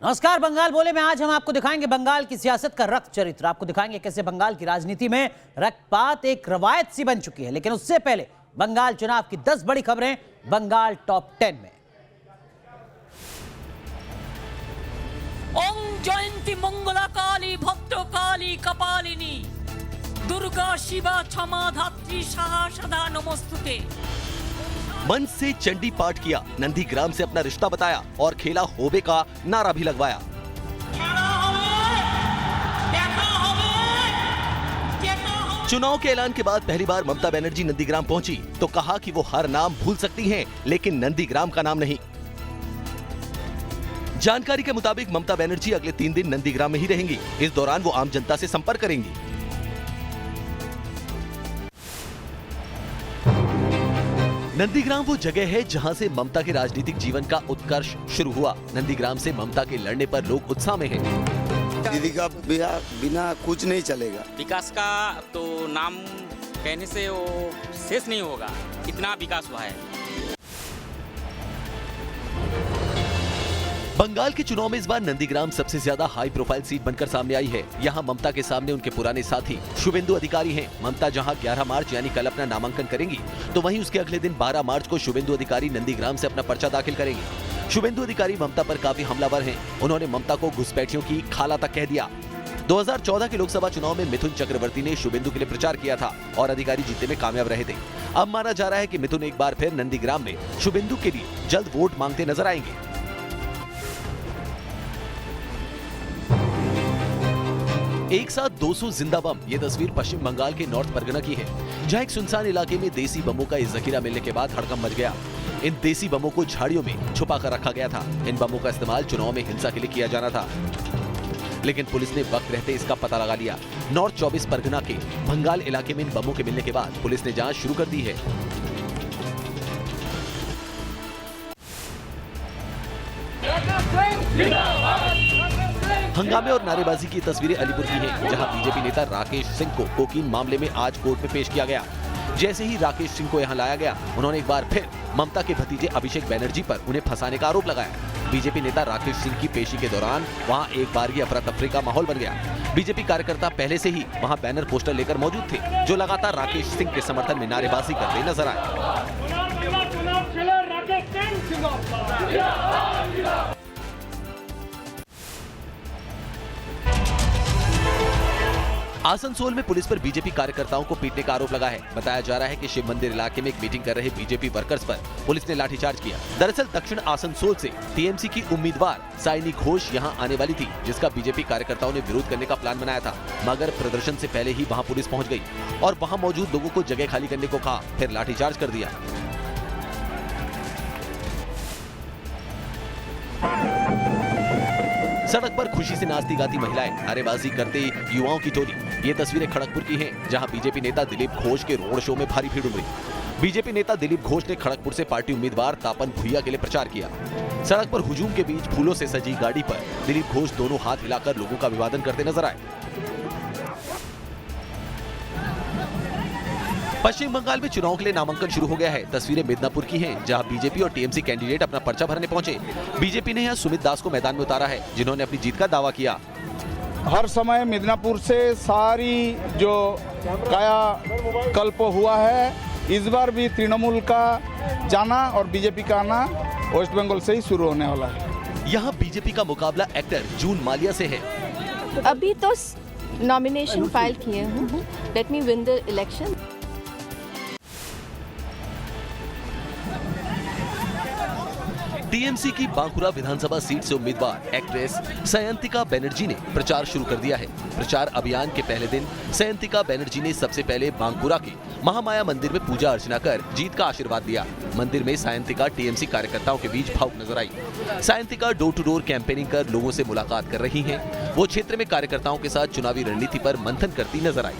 नमस्कार, बंगाल बोले में आज हम आपको दिखाएंगे बंगाल की सियासत का रक्त चरित्र। आपको दिखाएंगे कैसे बंगाल की राजनीति में रक्तपात एक रवायत सी बन चुकी है। लेकिन उससे पहले बंगाल चुनाव की 10 बड़ी खबरें बंगाल टॉप 10 में। ओम जयंती मंगला काली भक्त काली कपालिनी दुर्गा शिवा क्षमा धात्री सहा सदा नमस्तुते। मंच से चंडी पाठ किया, नंदीग्राम से अपना रिश्ता बताया और खेला होबे का नारा भी लगवाया। चुनाव के ऐलान के बाद पहली बार ममता बनर्जी नंदीग्राम पहुंची तो कहा कि वो हर नाम भूल सकती हैं, लेकिन नंदीग्राम का नाम नहीं। जानकारी के मुताबिक ममता बनर्जी अगले 3 दिन नंदीग्राम में ही रहेंगी। इस दौरान वो आम जनता से संपर्क करेंगी। नंदीग्राम वो जगह है जहां से ममता के राजनीतिक जीवन का उत्कर्ष शुरू हुआ। नंदीग्राम से ममता के लड़ने पर लोग उत्साह में हैं। दीदी का बिना कुछ नहीं चलेगा। विकास का तो नाम कहने से वो शेष नहीं होगा, इतना विकास हुआ है। बंगाल के चुनाव में इस बार नंदीग्राम सबसे ज्यादा हाई प्रोफाइल सीट बनकर सामने आई है। यहाँ ममता के सामने उनके पुराने साथी शुभेंदु अधिकारी हैं। ममता जहाँ 11 मार्च यानी कल अपना नामांकन करेंगी, तो वहीं उसके अगले दिन 12 मार्च को शुभेंदु अधिकारी नंदीग्राम से अपना पर्चा दाखिल करेंगे। शुभेंदु अधिकारी ममता पर काफी हमलावर हैं। उन्होंने ममता को घुसपैठियों की खाला तक कह दिया। 2014 के लोकसभा चुनाव में मिथुन चक्रवर्ती ने शुभेंदु के लिए प्रचार किया था और अधिकारी जीतने में कामयाब रहे थे। अब माना जा रहा है कि मिथुन एक बार फिर नंदीग्राम में शुभेंदु के लिए जल्द वोट मांगते नजर आएंगे। एक साथ 200 जिंदा बम, ये तस्वीर पश्चिम बंगाल के नॉर्थ परगना की है, जहां एक सुनसान इलाके में देसी बमों का जखीरा मिलने के बाद हड़कंप मच गया। इन देसी बमों को झाड़ियों में छुपा कर रखा गया था। इन बमों का इस्तेमाल चुनाव में हिंसा के लिए किया जाना था, लेकिन पुलिस ने वक्त रहते इसका पता लगा लिया। नॉर्थ 24 परगना के भंगाल इलाके में इन बमों के मिलने के बाद पुलिस ने जांच शुरू कर दी है। हंगामे और नारेबाजी की तस्वीरें अलीपुर की हैं, जहां बीजेपी नेता राकेश सिंह को कोकीन मामले में आज कोर्ट में पेश किया गया। जैसे ही राकेश सिंह को यहां लाया गया, उन्होंने एक बार फिर ममता के भतीजे अभिषेक बनर्जी पर उन्हें फंसाने का आरोप लगाया। बीजेपी नेता राकेश सिंह की पेशी के दौरान वहां एक बार ही अफरा तफरी का माहौल बन गया। बीजेपी कार्यकर्ता पहले से ही वहां बैनर पोस्टर लेकर मौजूद थे, जो लगातार राकेश सिंह के समर्थन में नारेबाजी करते नजर आए। आसनसोल में पुलिस पर बीजेपी कार्यकर्ताओं को पीटने का आरोप लगा है। बताया जा रहा है कि शिव मंदिर इलाके में एक मीटिंग कर रहे बीजेपी वर्कर्स पर पुलिस ने लाठीचार्ज किया। दरअसल दक्षिण आसनसोल से टीएमसी की उम्मीदवार साइनी घोष यहां आने वाली थी, जिसका बीजेपी कार्यकर्ताओं ने विरोध करने का प्लान बनाया था, मगर प्रदर्शन से पहले ही वहां पुलिस पहुंच गई और वहां मौजूद लोगों को जगह खाली करने को कहा, फिर लाठीचार्ज कर दिया। सड़क पर खुशी से नाचती गाती महिलाएं, नारेबाजी करते युवाओं की टोली। ये तस्वीरें खड़गपुर की हैं, जहां बीजेपी नेता दिलीप घोष के रोड शो में भारी भीड़ उमड़ी। बीजेपी नेता दिलीप घोष ने खड़गपुर से पार्टी उम्मीदवार तापन भुइया के लिए प्रचार किया। सड़क पर हुजूम के बीच फूलों से सजी गाड़ी पर दिलीप घोष दोनों हाथ हिलाकर लोगों का अभिवादन करते नजर आए। पश्चिम बंगाल में चुनाव के लिए नामांकन शुरू हो गया है। तस्वीरें मिदनापुर की हैं, जहां बीजेपी और टीएमसी कैंडिडेट अपना पर्चा भरने पहुंचे। बीजेपी ने यहां सुमित दास को मैदान में उतारा है, जिन्होंने अपनी जीत का दावा किया। हर समय मिदनापुर से सारी जो काया कल्प हुआ है, इस बार भी तृणमूल का जाना और बीजेपी का आना वेस्ट बंगाल से ही शुरू होने वाला है। यहाँ बीजेपी का मुकाबला एक्टर जून मालिया से है। अभी तो नॉमिनेशन फाइल किए हूँ। Let me win the election. TMC की बांकुरा विधानसभा सीट से उम्मीदवार एक्ट्रेस सयंतिका बनर्जी ने प्रचार शुरू कर दिया है। प्रचार अभियान के पहले दिन सयंतिका बनर्जी ने सबसे पहले बांकुरा के महामाया मंदिर में पूजा अर्चना कर जीत का आशीर्वाद दिया। मंदिर में सयंतिका टीएमसी कार्यकर्ताओं के बीच भावुक नजर आई। Sayantika door to door campaigning कर लोगों से मुलाकात कर रही हैं। वो क्षेत्र में कार्यकर्ताओं के साथ चुनावी रणनीति पर मंथन करती नजर आई।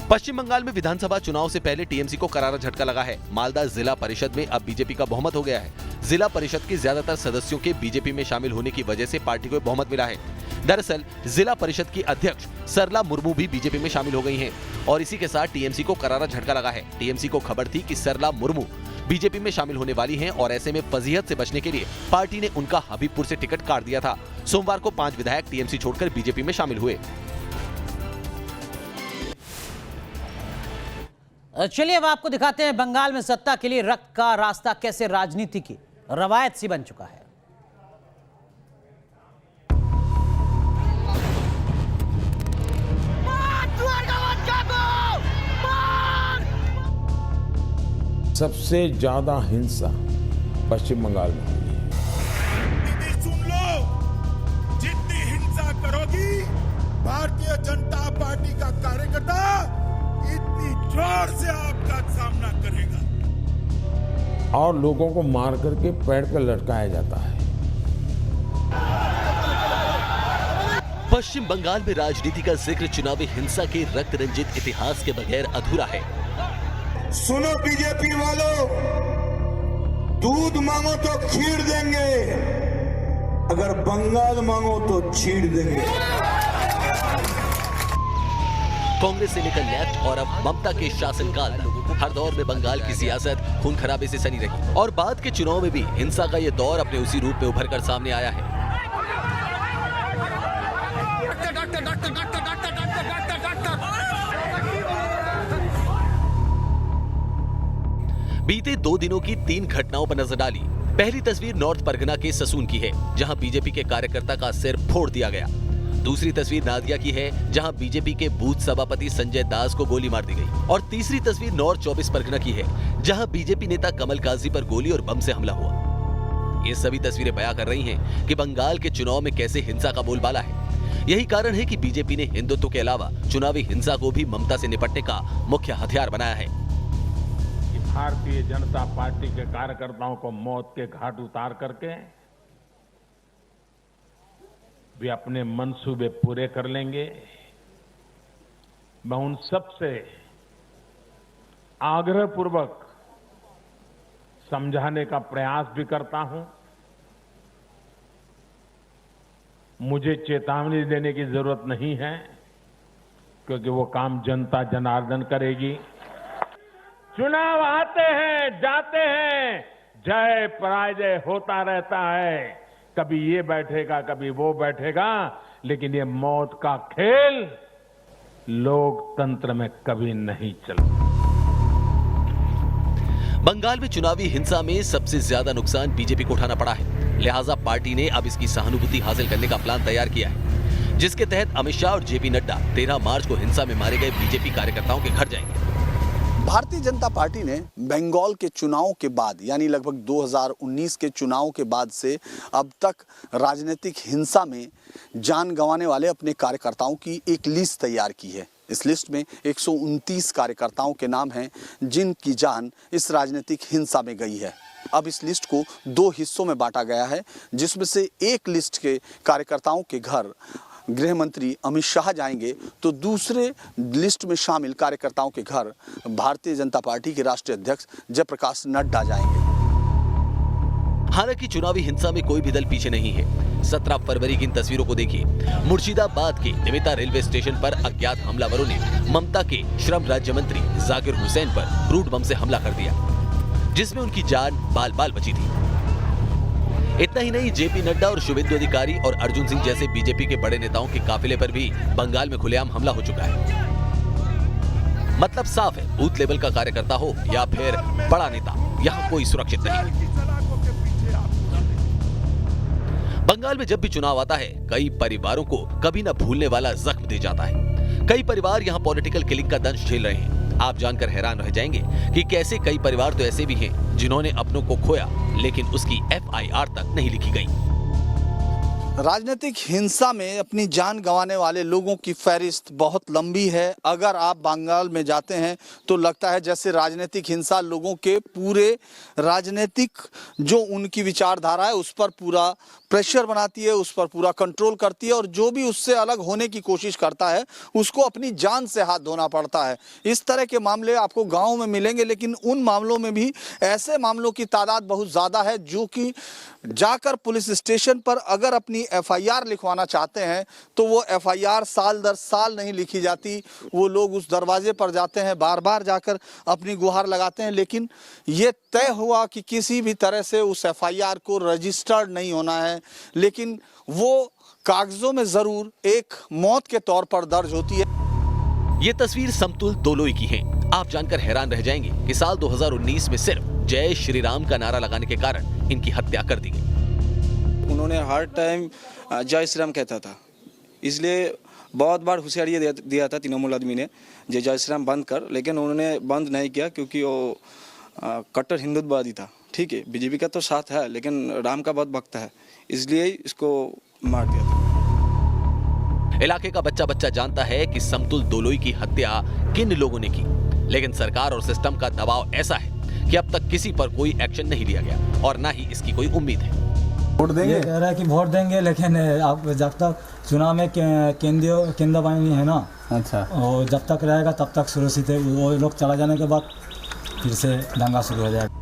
पश्चिम बंगाल में विधानसभा चुनाव से पहले टीएमसी को करारा झटका लगा है। मालदा जिला परिषद में अब बीजेपी का बहुमत हो गया है। जिला परिषद के ज्यादातर सदस्यों के बीजेपी में शामिल होने की वजह से पार्टी को बहुमत मिला है। दरअसल जिला परिषद की अध्यक्ष सरला मुर्मू भी बीजेपी में शामिल हो गई हैं और इसी के साथ टीएमसी को करारा झटका लगा है। टीएमसी को खबर थी कि सरला मुर्मू बीजेपी में शामिल होने वाली हैं और ऐसे में फजीहत से बचने के लिए पार्टी ने उनका हबीबपुर से टिकट काट दिया था। सोमवार को 5 विधायक टीएमसी छोड़कर बीजेपी में शामिल हुए। चलिए अब आपको दिखाते हैं बंगाल में सत्ता के लिए रक्त का रास्ता कैसे राजनीति की रवायत सी बन चुका है। सबसे ज्यादा हिंसा पश्चिम बंगाल में हुई है। दीदी सुन लो, जितनी हिंसा करोगी भारतीय जनता पार्टी का कार्यकर्ता इतनी जोर से आपका सामना करेगा। और लोगों को मार करके पेड़ पर लटकाया जाता है। पश्चिम बंगाल में राजनीति का जिक्र चुनावी हिंसा के रक्त रंजित इतिहास के बगैर अधूरा है। सुनो बीजेपी वालों, दूध मांगो तो खीर देंगे, अगर बंगाल मांगो तो छीड़ देंगे। कांग्रेस से लेकर लेफ्ट और अब ममता के शासनकाल तक हर दौर में बंगाल की सियासत खून खराबे से सनी रही और बाद के चुनाव में भी हिंसा का ये दौर अपने उसी रूप में उभर कर सामने आया है। बीते 2 दिनों की 3 घटनाओं पर नजर डाली। पहली तस्वीर नॉर्थ परगना के ससून की है, जहां बीजेपी के कार्यकर्ता का सिर फोड़ दिया गया। दूसरी तस्वीर नादिया की है, जहां बीजेपी के बूथ सभापति संजय दास को गोली मार दी गई। और तीसरी तस्वीर नॉर्थ 24 परगना की है, जहां बीजेपी नेता कमल काजी पर गोली और बम से हमला हुआ। ये सभी तस्वीरें बयां कर रही हैं कि बंगाल के चुनाव में कैसे हिंसा का बोलबाला है। यही कारण है कि बीजेपी ने हिंदुत्व के अलावा चुनावी हिंसा को भी ममता से निपटने का मुख्य हथियार बनाया है। भारतीय जनता पार्टी के कार्यकर्ताओं को मौत के घाट उतार करके वे अपने मंसूबे पूरे कर लेंगे। मैं उन सबसे आग्रहपूर्वक समझाने का प्रयास भी करता हूं। मुझे चेतावनी देने की जरूरत नहीं है, क्योंकि वो काम जनता जनार्दन करेगी। चुनाव आते हैं जाते हैं, जय पराजय होता रहता है। कभी ये बैठेगा कभी वो बैठेगा, लेकिन ये मौत का खेल लोकतंत्र में कभी नहीं चलेगा। बंगाल में चुनावी हिंसा में सबसे ज्यादा नुकसान बीजेपी को उठाना पड़ा है, लिहाजा पार्टी ने अब इसकी सहानुभूति हासिल करने का प्लान तैयार किया है, जिसके तहत अमित शाह और जेपी नड्डा 13 मार्च को हिंसा में मारे गए बीजेपी कार्यकर्ताओं के घर जाएंगे। भारतीय जनता पार्टी ने बंगाल के चुनाव के बाद यानी लगभग 2019 के चुनाव के बाद से अब तक राजनीतिक हिंसा में जान गंवाने वाले अपने कार्यकर्ताओं की एक लिस्ट तैयार की है। इस लिस्ट में 129 कार्यकर्ताओं के नाम हैं जिनकी जान इस राजनीतिक हिंसा में गई है। अब इस लिस्ट को 2 हिस्सों में बांटा गया है, जिसमें से एक लिस्ट के कार्यकर्ताओं के घर गृह मंत्री अमित शाह जाएंगे, तो दूसरे लिस्ट में शामिल कार्यकर्ताओं के घर भारतीय जनता पार्टी के राष्ट्रीय अध्यक्ष जयप्रकाश नड्डा जाएंगे। हालांकि चुनावी हिंसा में कोई भी दल पीछे नहीं है। 17 फरवरी की इन तस्वीरों को देखिए। मुर्शिदाबाद के निमिता रेलवे स्टेशन पर अज्ञात हमलावरों ने ममता के श्रम राज्य मंत्री जाकिर हुसैन पर क्रूड बम से हमला कर दिया, जिसमें उनकी जान बाल बाल बची थी। इतना ही नहीं, जेपी नड्डा और शुभेंदु अधिकारी और अर्जुन सिंह जैसे बीजेपी के बड़े नेताओं के काफिले पर भी बंगाल में खुलेआम हमला हो चुका है। मतलब साफ है, बूथ लेवल का कार्यकर्ता हो या फिर बड़ा नेता, यहाँ कोई सुरक्षित नहीं। बंगाल में जब भी चुनाव आता है, कई परिवारों को कभी न भूलने वाला जख्म दे जाता है। कई परिवार यहाँ पॉलिटिकल किलिंग का दंश झेल रहे हैं। आप जानकर हैरान रह जाएंगे कि कैसे कई परिवार तो ऐसे भी हैं जिन्होंने अपनों को खोया, लेकिन उसकी FIR तक नहीं लिखी गई। राजनीतिक हिंसा में अपनी जान गंवाने वाले लोगों की फहरिस्त बहुत लंबी है। अगर आप बंगाल में जाते हैं तो लगता है जैसे राजनीतिक हिंसा लोगों के पूरे राजनीतिक जो उनकी विचारधारा है उस पर पूरा प्रेशर बनाती है, उस पर पूरा कंट्रोल करती है, और जो भी उससे अलग होने की कोशिश करता है उसको अपनी जान से हाथ धोना पड़ता है। इस तरह के मामले आपको गाँव में मिलेंगे, लेकिन उन मामलों में भी ऐसे मामलों की तादाद बहुत ज़्यादा है जो कि जाकर पुलिस स्टेशन पर अगर अपनी एफआईआर लिखवाना चाहते हैं तो वो एफआईआर साल दर साल नहीं लिखी जाती। वो लोग उस दरवाजे पर जाते हैं, बार बार जाकर अपनी गुहार लगाते हैं, लेकिन ये तय हुआ कि किसी भी तरह से उस एफआईआर को रजिस्टर्ड नहीं होना है, लेकिन वो कागजों में जरूर एक मौत के तौर पर दर्ज होती है। ये तस्वीर समतुल दोलोई की है। आप जानकर हैरान रह जाएंगे कि साल 2019 में सिर्फ जय श्री राम का नारा लगाने के कारण इनकी हत्या कर दी गई। उन्होंने हर टाइम जय श्री राम कहता था, इसलिए बहुत बार होशियारी दिया था तृणमूल आदमी ने जय श्री राम बंद कर, लेकिन उन्होंने बंद नहीं किया क्योंकि वो कट्टर हिंदुत्ववादी था। ठीक है, बीजेपी का तो साथ है लेकिन राम का बहुत भक्त है, इसलिए इसको मार दिया था। इलाके का बच्चा बच्चा जानता है कि समतुल दोलोई की हत्या किन लोगों ने की, लेकिन सरकार और सिस्टम का दबाव ऐसा है कि अब तक किसी पर कोई एक्शन नहीं लिया गया और ना ही इसकी कोई उम्मीद है। वोट देंगे, ये कह रहा है कि वोट देंगे, लेकिन आप जब तक चुनाव में केंद्र बाहिनी है ना, अच्छा, और जब तक रहेगा तब तक सुरक्षित है। वो लोग चला जाने के बाद फिर से दंगा शुरू हो जाएगा।